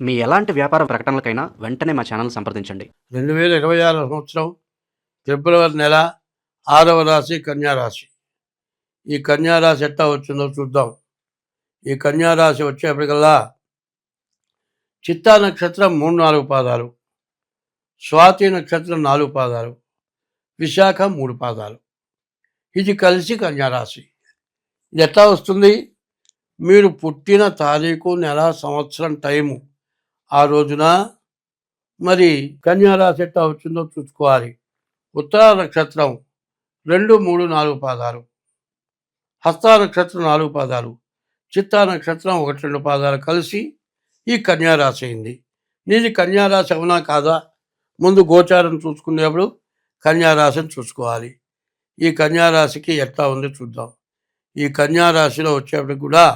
మీ ఎలాంటి వ్యాపార ప్రకటనలకైనా వెంటనే మా ఛానల్ సంప్రదించండి. 2026 సంవత్సరం ఫిబ్రవరి నెల 6వ రాశి కన్యారాశి. ఈ కన్యారాశి ఎట్లా వచ్చిందో చూద్దాం. ఈ కన్యారాశి వచ్చేప్పటికల్లా చిత్తా నక్షత్రం 3-4 పాదాలు, స్వాతి నక్షత్రం 4 పాదాలు, విశాఖ 3 పాదాలు. ఇది కలిసి కన్యారాశి. ఇది ఎట్లా వస్తుంది? మీరు పుట్టిన తారీఖు, నెల, సంవత్సరం, టైము ఆ రోజున మరి కన్యారాశి ఎట్లా వచ్చిందో చూసుకోవాలి. ఉత్తర నక్షత్రం 2, 3, 4 పాదాలు, హస్త నక్షత్రం 4 పాదాలు, చిత్తా నక్షత్రం 1, 2 పాదాలు కలిసి ఈ కన్యారాశి అయింది. నీది కన్యారాశి అవునా కాదా? ముందు గోచారం చూసుకునేప్పుడు కన్యారాశిని చూసుకోవాలి. ఈ కన్యారాశికి ఎట్లా ఉంది చూద్దాం. ఈ కన్యారాశిలో వచ్చేప్పటికి కూడా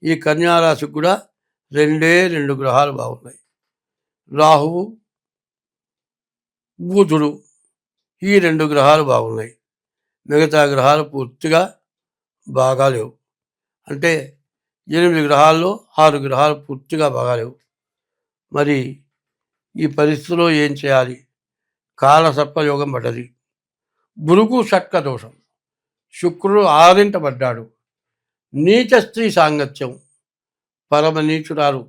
ఈ కన్యారాశికి కూడా 2 గ్రహాలు బాగున్నాయి. రాహువు, బుధుడు, ఈ 2 గ్రహాలు బాగున్నాయి. మిగతా గ్రహాలు పూర్తిగా బాగాలేవు. అంటే 8 గ్రహాల్లో 6 గ్రహాలు పూర్తిగా బాగాలేవు. మరి ఈ పరిస్థితిలో ఏం చేయాలి? కాలసర్పయోగం పడ్డది. భృగు షట్క దోషం. శుక్రుడు 6ంట పడ్డాడు. నీచ స్త్రీ సాంగత్యం, పరమ నీచురాలు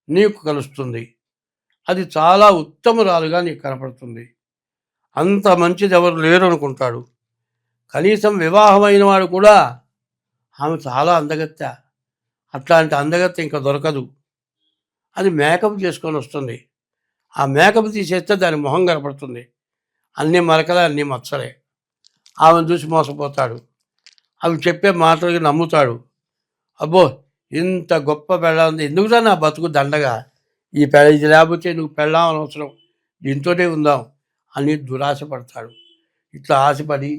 నీకు కలుస్తుంది. అది చాలా ఉత్తమురాలుగా నీకు కనపడుతుంది. అంత మంచిది ఎవరు లేరు అనుకుంటాడు. కనీసం వివాహమైన వాడు కూడా ఆమె చాలా అందగత్తె, అట్లాంటి అందగత్తె ఇంకా దొరకదు. అది మేకప్ చేసుకొని వస్తుంది. ఆ మేకప్ తీసేస్తే దాని మొహం కనపడుతుంది. అన్నీ మరకలే, అన్నీ మచ్చలే. ఆమెను చూసి మోసపోతాడు. అవి చెప్పే మాటలకి నమ్ముతాడు. అబ్బో, ఇంత గొప్ప పెళ్ళాం ఉంది, ఎందుకురా నా బతుకు దండగా, ఈ ఇది లేకపోతే నువ్వు పెళ్ళాం అనవసరం, దీంతోనే ఉందాం అని దురాశ పడతాడు. ఇట్లా ఆశపడి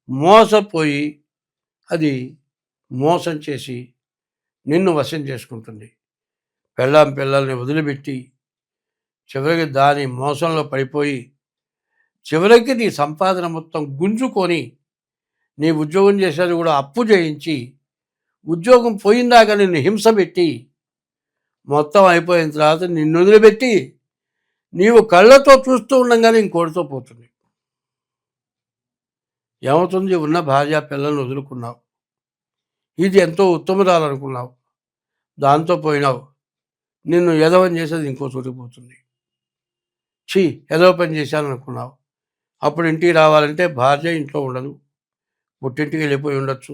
మోసపోయి మోసం చేసి నిన్ను వశం చేసుకుంటుంది. పిల్లల్ని వదిలిపెట్టి చివరికి దాని మోసంలో పడిపోయి చివరికి నీ సంపాదన మొత్తం గుంజుకొని నీ ఉద్యోగం చేసేది కూడా అప్పు చేయించి ఉద్యోగం పోయిందాక నిన్ను హింస పెట్టి మొత్తం అయిపోయిన తర్వాత నిన్ను వదిలిపెట్టి నీవు కళ్ళతో చూస్తూ ఉండగానే ఇంకోటితో పోతుంది. ఏమవుతుంది? ఉన్న భార్య పిల్లల్ని వదులుకున్నావు, ఇది ఎంతో ఉత్తమరాలనుకున్నావు, దాంతో పోయినావు. నిన్ను ఎదవని చేసేది ఇంకో చోటుకు పోతుంది. ఎదవ పని చేశాను అనుకున్నావు. అప్పుడు ఇంటికి రావాలంటే భార్య ఇంట్లో ఉండదు, పుట్టింటికి వెళ్ళిపోయి ఉండొచ్చు,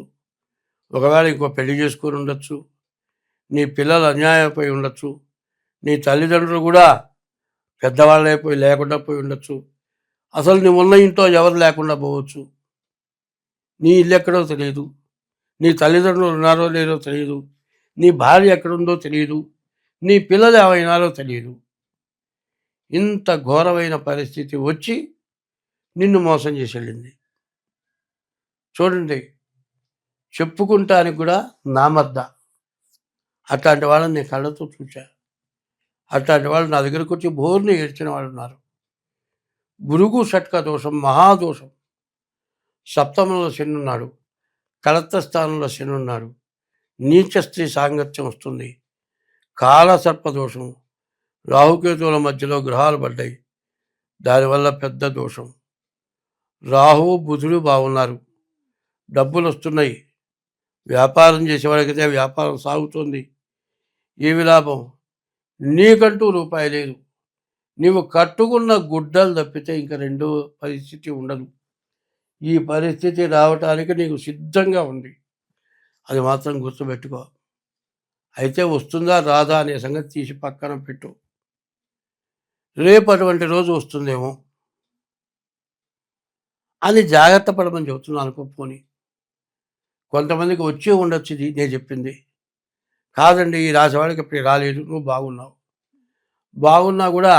ఒకవేళ ఇంకో పెళ్లి చేసుకొని ఉండొచ్చు, నీ పిల్లలు అన్యాయమైపోయి ఉండొచ్చు, నీ తల్లిదండ్రులు కూడా పెద్దవాళ్ళు అయిపోయి లేకుండా పోయి ఉండొచ్చు, అసలు నీ ఉన్న ఇంట్లో ఎవరు లేకుండా పోవచ్చు, నీ ఇల్లు ఎక్కడో తెలియదు, నీ తల్లిదండ్రులు ఉన్నారో లేదో తెలియదు, నీ భార్య ఎక్కడుందో తెలియదు, నీ పిల్లలు ఏమైనారో తెలియదు. ఇంత ఘోరమైన పరిస్థితి వచ్చి నిన్ను మోసం చేసి వెళ్ళింది. చూడండి, చెప్పుకుంటానికి కూడా నామద్ద. అట్లాంటి వాళ్ళని నేను కళ్ళతో చూశా. అట్లాంటి వాళ్ళు నా దగ్గరకు వచ్చి బోర్ని ఏడ్చిన వాళ్ళు ఉన్నారు. భృగు షట్క దోషం, మహాదోషం. సప్తమంలో శని ఉన్నాడు, కలత్త స్థానంలో శని ఉన్నాడు, నీచ స్త్రీ సాంగత్యం వస్తుంది, కాలసర్పదోషం, రాహుకేతువుల మధ్యలో గ్రహాలు పడ్డాయి, దానివల్ల పెద్ద దోషం. రాహువు బుధుడు బాగున్నారు, డబ్బులు వస్తున్నాయి, వ్యాపారం చేసేవాడికైతే వ్యాపారం సాగుతుంది, ఏమి లాభం? నీకంటూ రూపాయి లేదు. నీవు కట్టుకున్న గుడ్డలు తప్పితే ఇంకా రెండో పరిస్థితి ఉండదు. ఈ పరిస్థితి రావటానికి నీకు సిద్ధంగా ఉంది, అది మాత్రం గుర్తుపెట్టుకో. అయితే వస్తుందా రాదా అనే సంగతి తీసి పక్కన పెట్టు. రేపు అటువంటి రోజు వస్తుందేమో అని జాగ్రత్త పడమని చెబుతున్నాను అనుకోపోని. కొంతమందికి వచ్చి ఉండొచ్చు ఇది నేను చెప్పింది. కాదండి, ఈ రాసేవాడికి ఇప్పుడు రాలేదు, నువ్వు బాగున్నా కూడా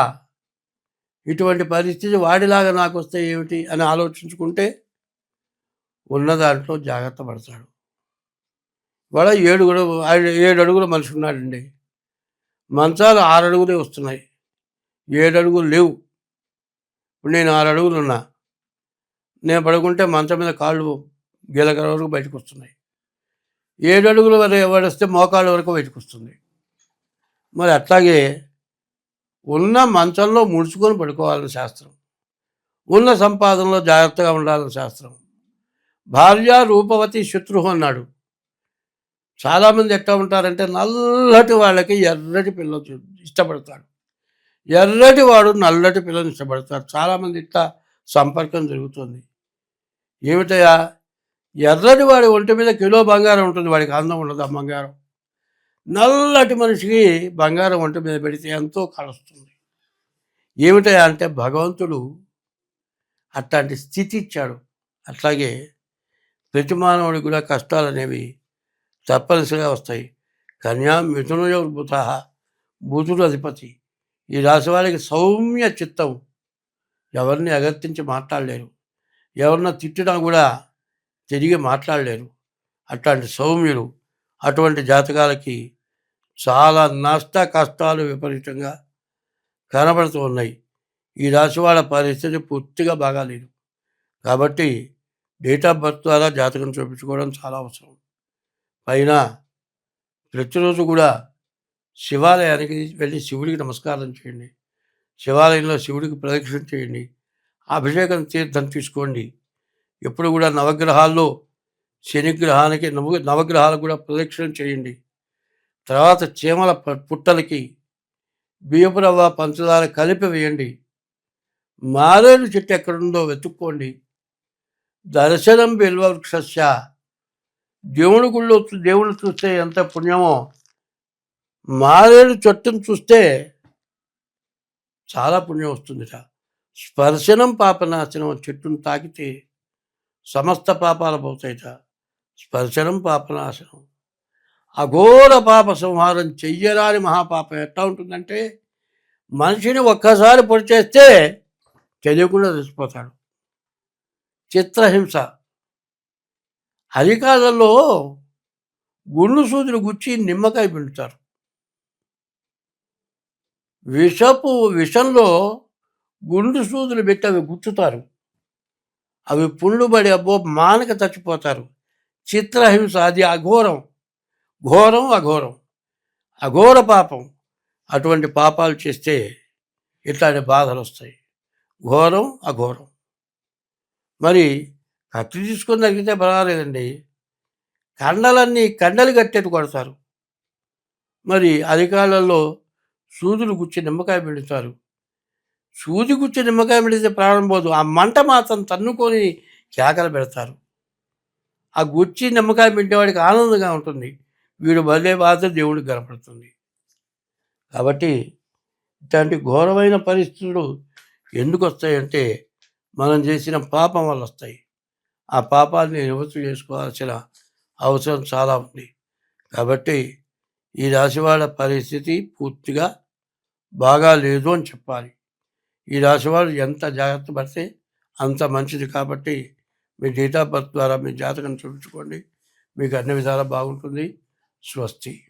ఇటువంటి పరిస్థితి వాడిలాగా నాకు వస్తే ఏమిటి అని ఆలోచించుకుంటే ఉన్న దాంట్లో జాగ్రత్త పడతాడు. వాడు 7 అడుగుల మనిషి ఉన్నాడండి, మంచాలు 6 అడుగులే వస్తున్నాయి, 7 అడుగులు లేవు. ఇప్పుడు నేను 6 అడుగులు ఉన్నా, నేను పడుకుంటే మంచం మీద కాళ్ళు గీలకల వరకు బయటకు వస్తున్నాయి. 7 అడుగుల వరకు వస్తే మోకాళ్ళ వరకు బయటకు వస్తుంది. మరి అట్లాగే ఉన్న మంచంలో ముడుచుకొని పడుకోవాలని శాస్త్రం, ఉన్న సంపాదనలో జాగ్రత్తగా ఉండాలని శాస్త్రం. భార్య రూపవతి శత్రు అన్నాడు. చాలామంది ఎట్లా ఉంటారంటే నల్లటి వాళ్ళకి ఎర్రటి పిల్లలు ఇష్టపడతాడు, ఎర్రటి వాడు నల్లటి పిల్లని ఇష్టపడతాడు. చాలామంది ఇట్లా సంపర్కం జరుగుతుంది. ఏమిటయా, ఎర్రటి వాడి ఒంటి మీద కిలో బంగారం ఉంటుంది, వాడికి అందం ఉండదు ఆ బంగారం. నల్లటి మనిషికి బంగారం ఒంటి మీద పెడితే ఎంతో కలుస్తుంది. ఏమిటయా అంటే భగవంతుడు అట్లాంటి స్థితి ఇచ్చాడు. అట్లాగే ప్రతి మానవుడికి కూడా కష్టాలు అనేవి తప్పనిసరిగా వస్తాయి. కన్యా మిథునయో బుధ, బుధుడు అధిపతి. ఈ రాశి వాళ్ళకి సౌమ్య చిత్తం, ఎవరిని అగర్తించి మాట్లాడలేరు, ఎవరిన తిట్టినా కూడా తిరిగి మాట్లాడలేరు. అట్లాంటి సౌమ్యులు. అటువంటి జాతకాలకి చాలా నష్ట కష్టాలు విపరీతంగా కనబడుతూ ఉన్నాయి. ఈ రాశి వాళ్ళ పరిస్థితి పూర్తిగా బాగాలేదు. కాబట్టి డేట్ ఆఫ్ బర్త్ ద్వారా జాతకం చూపించుకోవడం చాలా అవసరం. పైన ప్రతిరోజు కూడా శివాలయానికి వెళ్ళి శివుడికి నమస్కారం చేయండి, శివాలయంలో శివుడికి ప్రదక్షిణ చేయండి, అభిషేకం తీర్థం తీసుకోండి. ఎప్పుడు కూడా నవగ్రహాల్లో శనిగ్రహానికి నవగ్రహాలకు కూడా ప్రదక్షిణ చేయండి. తర్వాత చీమల పుట్టలకి బియ్యపు రవ్వ పంచదార కలిపి వేయండి. మారేడు చెట్టు ఎక్కడుందో వెతుక్కోండి. దర్శనం బిల్వవృక్షస్య, దేవుని గుళ్ళో దేవుని చూస్తే ఎంత పుణ్యమో, మారేడు చెట్టును చూస్తే చాలా పుణ్యం వస్తుందిట. స్పర్శనం పాపనాశనం, చెట్టును తాకితే సమస్త పాపాలు పోతాయిట. స్పర్శనం పాపనాశనం. అఘోర పాప సంహారం, చెయ్యరాని మహాపాపం ఎట్లా ఉంటుందంటే మనిషిని ఒక్కసారి పొడి చేస్తే తెలియకుండా చచ్చిపోతాడు. చిత్రహింస. అరికాలలో గుండు సూదులు గుచ్చి నిమ్మకాయ పిండుతారు. విషంలో గుండు సూదులు పెట్టి అవి గుచ్చుతారు. అవి పుండ్లు పడి అబ్బో మానక చచ్చిపోతారు. చిత్రహింస. అది అఘోరం. ఘోరం అఘోరం, అఘోర పాపం. అటువంటి పాపాలు చేస్తే ఇట్లాంటి బాధలు వస్తాయి. ఘోరం అఘోరం. మరి కత్తి తీసుకొని తగ్గితే పర్వాలేదండి, కండలు కట్టేట్టు కొడతారు. మరి అరికాళ్ళల్లో సూదులు గుచ్చి నిమ్మకాయ పెడతారు. సూది గుచ్చి నిమ్మకాయ పెడితే ప్రాణం పోదు, ఆ మంట మాత్రం తన్నుకొని కేకలు పెడతారు. ఆ గుచ్చి నిమ్మకాయ పెట్టేవాడికి ఆనందంగా ఉంటుంది, వీడు భలే బాధ దేవుడికి కనపడుతుంది. కాబట్టి ఇట్లాంటి ఘోరమైన పరిస్థితులు ఎందుకు వస్తాయంటే మనం చేసిన పాపం వల్ల వస్తాయి. ఆ పాపాన్ని నివృత్తి చేసుకోవాల్సిన అవసరం చాలా ఉంది. కాబట్టి ఈ రాశివాళ్ళ పరిస్థితి పూర్తిగా బాగా లేదు అని చెప్పాలి. ఈ రాశివాళ్ళు ఎంత జాగ్రత్త పడితే అంత మంచిది. కాబట్టి మీ డేట్ ఆఫ్ బర్త్ ద్వారా మీ జాతకం చూపించుకోండి, మీకు అన్ని విధాలా బాగుంటుంది. స్వస్తి.